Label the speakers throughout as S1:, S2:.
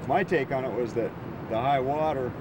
S1: my take on it was that the high water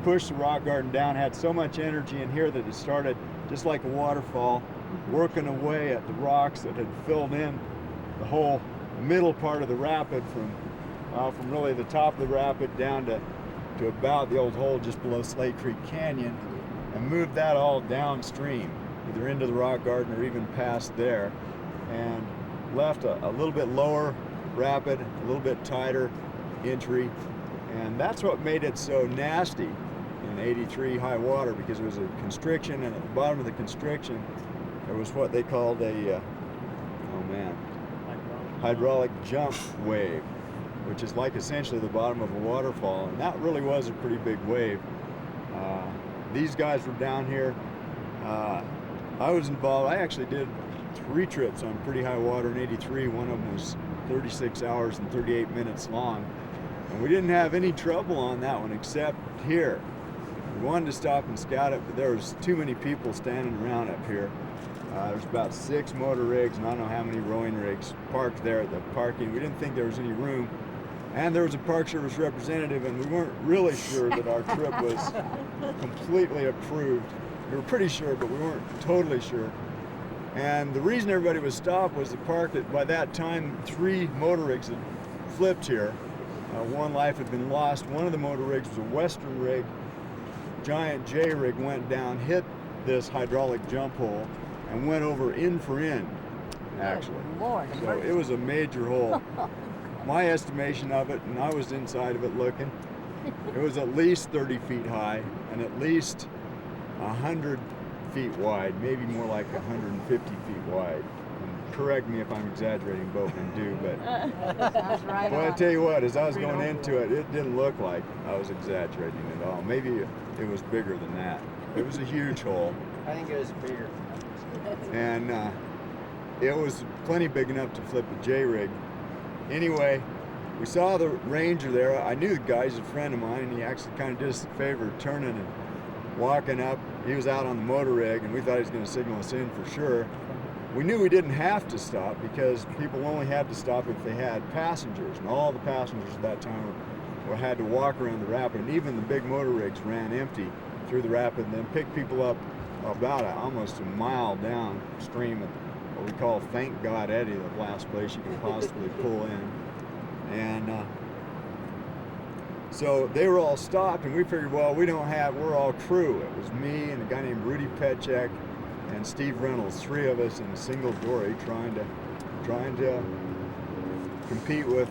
S1: pushed the rock garden down, had so much energy in here that it started just like a waterfall, working away at the rocks that had filled in the whole middle part of the rapid from really the top of the rapid down to about the old hole just below Slate Creek Canyon, and moved that all downstream, either into the rock garden or even past there, and left a little bit lower rapid, a little bit tighter entry, and that's what made it so nasty in 83 high water, because it was a constriction, and at the bottom of the constriction there was what they called a hydraulic jump wave, which is like essentially the bottom of a waterfall, and that really was a pretty big wave. These guys were down here. I was involved. I actually did 3 trips on pretty high water in 83. One of them was 36 hours and 38 minutes long, and we didn't have any trouble on that one except here. We wanted to stop and scout it, but there was too many people standing around up here. There's about 6 motor rigs and I don't know how many rowing rigs parked there at the parking. We didn't think there was any room. And there was a Park Service representative, and we weren't really sure that our trip was completely approved. We were pretty sure, but we weren't totally sure. And the reason everybody was stopped was the park, that by that time 3 motor rigs had flipped here. One life had been lost. One of the motor rigs was a Western rig. Giant J rig went down, hit this hydraulic jump hole, and went over end for end, actually.
S2: Lord,
S1: so it was a major hole. My estimation of it, and I was inside of it looking, it was at least 30 feet high and at least 100 feet wide, maybe more like 150 feet wide. And correct me if I'm exaggerating, Boatman do, but
S2: sounds right
S1: well, I
S2: on.
S1: tell you what, as I was going into it, it didn't look like I was exaggerating at all. Maybe it was bigger than that. It was a huge hole.
S3: I think it was bigger.
S1: And it was plenty big enough to flip a J-rig. Anyway, we saw the ranger there. I knew the guy, he's a friend of mine, and he actually kind of did us a favor of turning and walking up. He was out on the motor rig, and we thought he was going to signal us in for sure. We knew we didn't have to stop because people only had to stop if they had passengers, and all the passengers at that time had to walk around the rapid, and even the big motor rigs ran empty through the rapid and then picked people up about almost a mile downstream at what we call Thank God Eddy, the last place you could possibly pull in. And so they were all stopped, and we figured, well, we're all crew. It was me and a guy named Rudy Petchek and Steve Reynolds, 3 of us in a single dory trying to compete with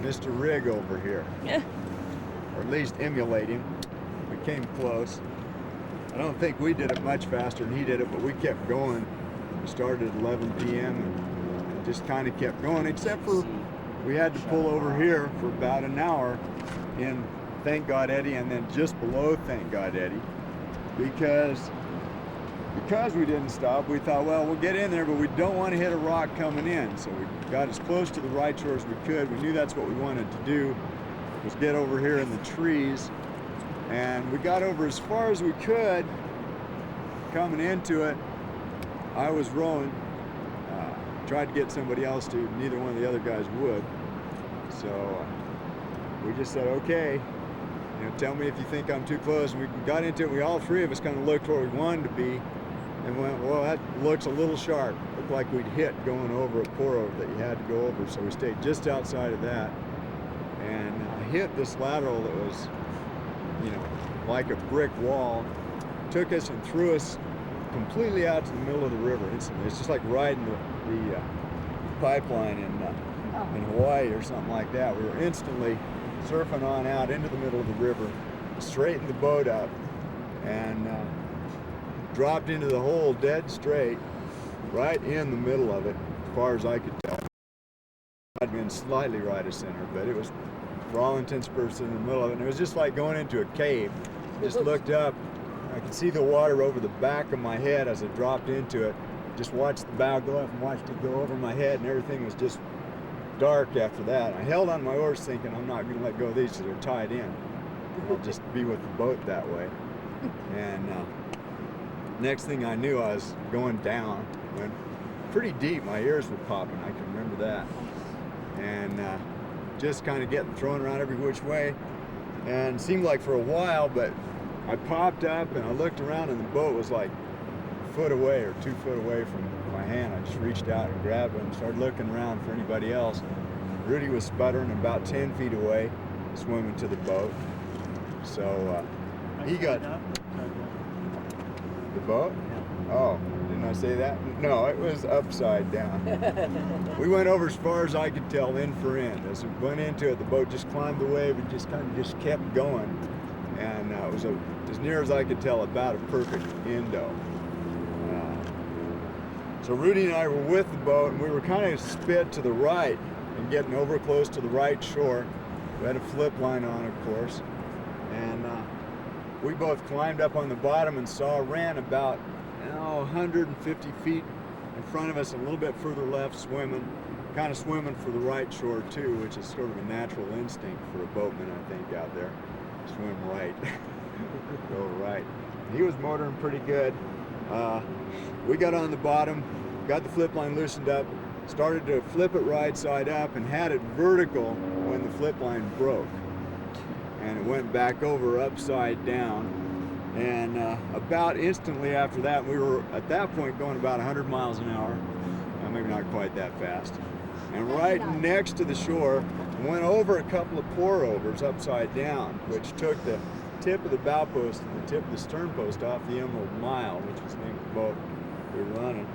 S1: Mr. Rig over here. Or at least emulate him. We came close. I don't think we did it much faster than he did it, but we kept going. We started at 11 p.m. and just kind of kept going, except for we had to pull over here for about an hour in Thank God Eddy and then just below Thank God Eddy, because we didn't stop. We thought, well, we'll get in there, but we don't want to hit a rock coming in. So we got as close to the right shore as we could. We knew that's what we wanted to do, was get over here in the trees. And we got over as far as we could. Coming into it, I was rowing, tried to get somebody else to, neither one of the other guys would. So we just said, okay, tell me if you think I'm too close. And we got into it, all 3 of us kind of looked where we wanted to be and went, well, that looks a little sharp. Looked like we'd hit going over a pour-over that you had to go over. So we stayed just outside of that and hit this lateral that was, like a brick wall, took us and threw us completely out to the middle of the river instantly. It's just like riding the pipeline in Hawaii or something like that. We were instantly surfing on out into the middle of the river, straightened the boat up, and dropped into the hole dead straight, right in the middle of it, as far as I could tell. I'd been slightly right of center, but it was, for all intents and purposes, in the middle of it. And it was just like going into a cave. Just looked up, I could see the water over the back of my head as I dropped into it. Just watched the bow go up and watched it go over my head, and everything was just dark after that. I held on my oars thinking, I'm not going to let go of these because they're tied in. I'll just be with the boat that way. And next thing I knew, I was going down. Went pretty deep. My ears were popping. I can remember that. And just kind of getting thrown around every which way, and it seemed like for a while, but I popped up and I looked around and the boat was like a foot away or 2 foot away from my hand. I just reached out and grabbed it and started looking around for anybody else. Rudy was sputtering about 10 feet away, swimming to the boat. So he got the boat. Oh, didn't I say that? No, it was upside down. We went over as far as I could tell, end for end. As we went into it, the boat just climbed the wave and just kind of just kept going. And it was as near as I could tell, about a perfect endo. So Rudy and I were with the boat, and we were kind of spit to the right and getting over close to the right shore. We had a flip line on, of course. And we both climbed up on the bottom and ran about 150 feet in front of us, a little bit further left, swimming, kind of swimming for the right shore too, which is sort of a natural instinct for a boatman, I think, out there. Swim right, go right. He was motoring pretty good. We got on the bottom, got the flip line loosened up, started to flip it right side up, and had it vertical when the flip line broke. And it went back over upside down. And about instantly after that, we were at that point going about 100 miles an hour, maybe not quite that fast. And right next to the shore, went over a couple of pour-overs upside down, which took the tip of the bow post and the tip of the stern post off the Emerald Mile, which was the name of the boat we were running.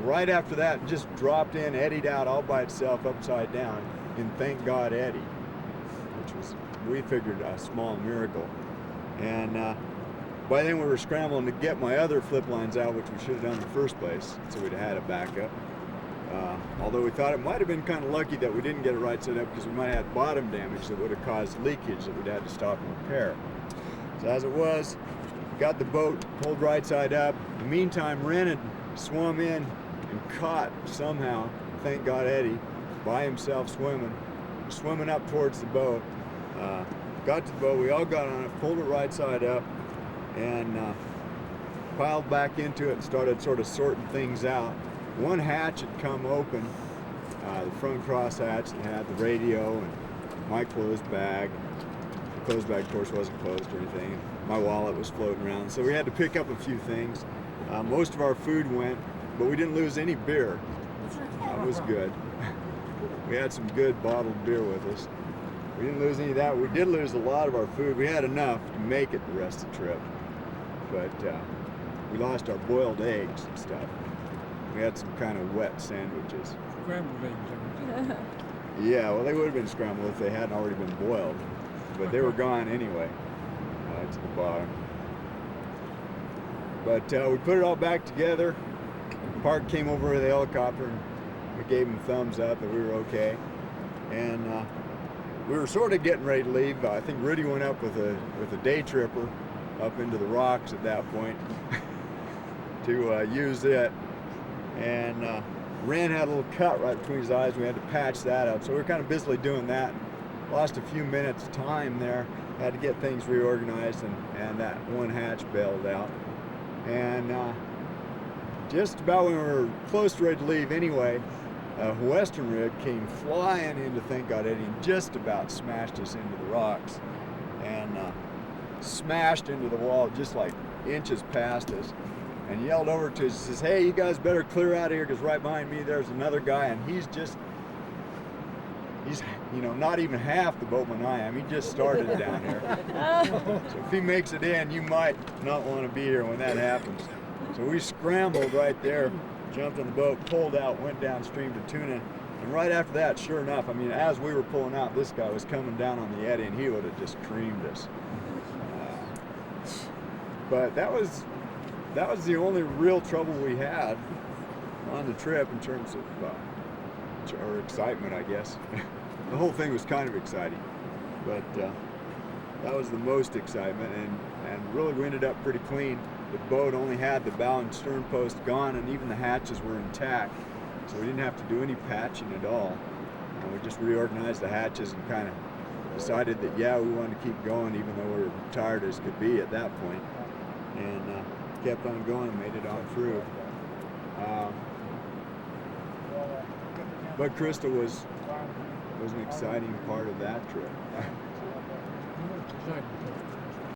S1: Right after that, just dropped in, eddied out all by itself upside down, and thank God eddy, which was, we figured, a small miracle. And by then we were scrambling to get my other flip lines out, which we should have done in the first place, so we'd have had a backup. Although we thought it might have been kind of lucky that we didn't get it right side up, because we might have had bottom damage that would have caused leakage that we'd had to stop and repair. So as it was, got the boat pulled right side up. In the meantime, Ren had swum in and caught somehow, thank God Eddie, by himself swimming up towards the boat. Got to the boat, we all got on it, pulled it right side up, and piled back into it and started sort of sorting things out. One hatch had come open, the front cross hatch, that had the radio and my clothes bag. The clothes bag, of course, wasn't closed or anything. My wallet was floating around, so we had to pick up a few things. Most of our food went, but we didn't lose any beer. That was good. We had some good bottled beer with us. We didn't lose any of that. We did lose a lot of our food. We had enough to make it the rest of the trip, but we lost our boiled eggs and stuff. We had some kind of wet sandwiches.
S2: Scrambled eggs.
S1: Yeah, well, they would have been scrambled if they hadn't already been boiled, but they were gone anyway, to the bottom. But we put it all back together. Park came over with the helicopter, and we gave him thumbs up that we were okay. And we were sort of getting ready to leave. I think Rudy went up with a day tripper up into the rocks at that point to use it. And Ren had a little cut right between his eyes. We had to patch that up. So we were kind of busily doing that. Lost a few minutes time there. Had to get things reorganized, and that one hatch bailed out. And just about when we were close to ready to leave anyway, a western rig came flying into Thank God Eddie and just about smashed us into the rocks, and smashed into the wall just like inches past us, and yelled over to us, says, "Hey, you guys better clear out of here, because right behind me there's another guy, and he's not even half the boatman I am. He just started down here. So if he makes it in, you might not want to be here when that happens." So we scrambled right there, jumped on the boat, pulled out, went downstream to Tuna, and right after that, sure enough, I mean, as we were pulling out, this guy was coming down on the eddy, and he would have just creamed us. But that was the only real trouble we had on the trip in terms of or excitement, I guess. The whole thing was kind of exciting, but that was the most excitement, and really we ended up pretty clean. The boat only had the bow and stern post gone, and even the hatches were intact, so we didn't have to do any patching at all. And we just reorganized the hatches and kind of decided that, yeah, we wanted to keep going, even though we were tired as could be at that point, and kept on going and made it on through. But Krista was an exciting part of that trip.
S2: Exciting.